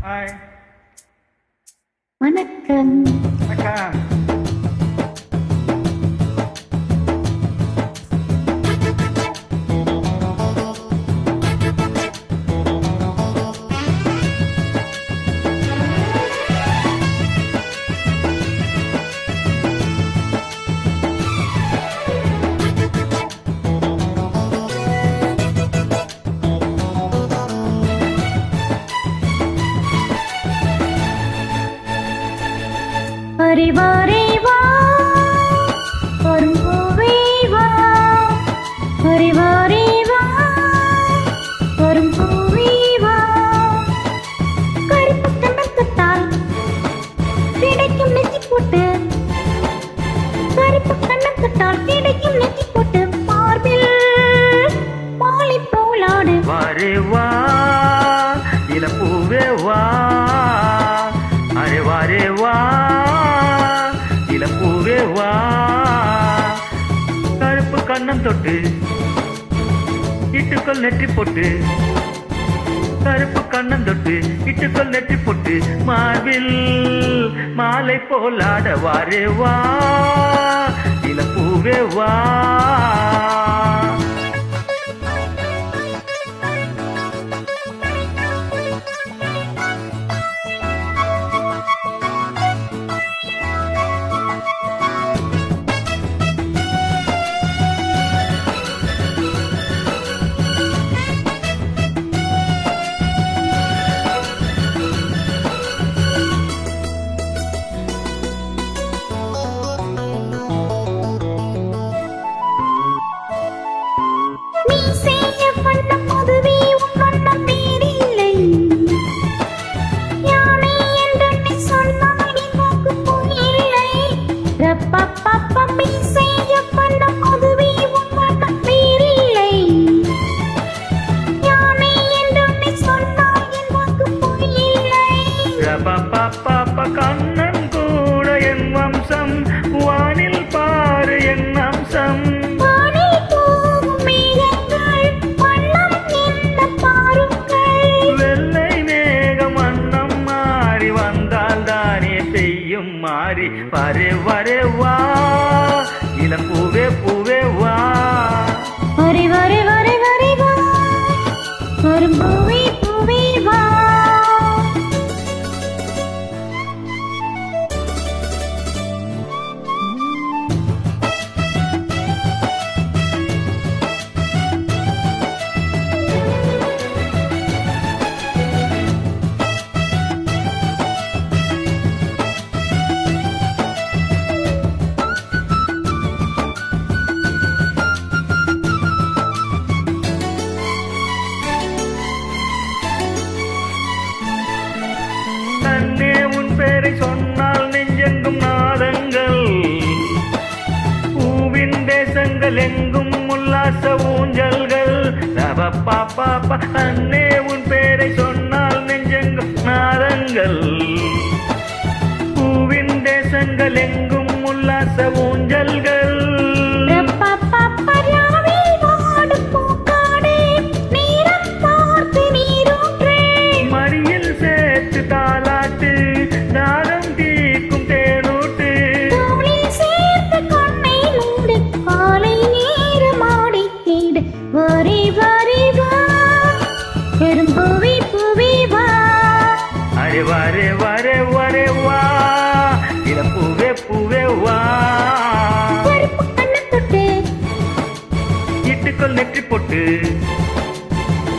Hi. வணக்கம். வணக்கம். அறிவாரே வா, வரும்பூவே வா, அறிவாரே வா, வரும்பூவே வா. கருப்பு கண்ணத்தால் கிடைக்கும் நெத்தி போட்டு, கருப்பு கண்ணத்தால் கிடைக்கும் நெத்தி போட்டு, மார்பில் மாலை போலாடு. வாரே வா இளப்பூவே வா, அரே வாரே வா இளப்பூவே வா. கருப்பு கண்ணம் தொட்டு இட்டுக்கொள் நெற்றி போட்டு, கருப்பு கண்ணம் தொட்டு இட்டுக்கொள் நெற்றி போட்டு, மார்பில் மாலை போலாட. வாரே வா இளப்பூவே வா. கண்ணன் கூட என் வம்சம், வானில் பாரு என் அம்சம். வெள்ளை மேகம் வண்ணம் மாறி வந்தால் தானே பெய்யும் மாறி. வரே வரே வா இளம் பூவே பூவே வா. வரே வரே வரே வரே வா, வரும் பூவே பூவே வா. தன்னே உன் பேரை சொன்னால் நெஞ்செங்கும் நாதங்கள், பூவின் தேசங்கள் எங்கும் உல்லாச ஊஞ்சல்கள். பாப்பா தன்னே உன் பேரை சொன்னால் நெஞ்செங்கும் நாதங்கள், பூவின் தேசங்கள் எங்கும் உல்லாச ஊஞ்சல்கள். மடியில் சேர்த்து தாலாட்டு, தாகம் தீர்க்கும் தேனூட்டு. பெரும்பூவே பூவே வா, அரே வரே வரே வரே வா இளப்பூவே பூவே வா. கருப்பு கண்ணம் தொட்டு இட்டுக்கொள் நெற்றி போட்டு,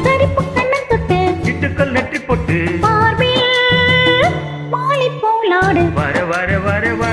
கருப்பு கண்ணம் தொட்டு, இட்டுக்கொள் நெற்றி போட்டு, மார்பில் மாலை போலாடு. வர வர வர வர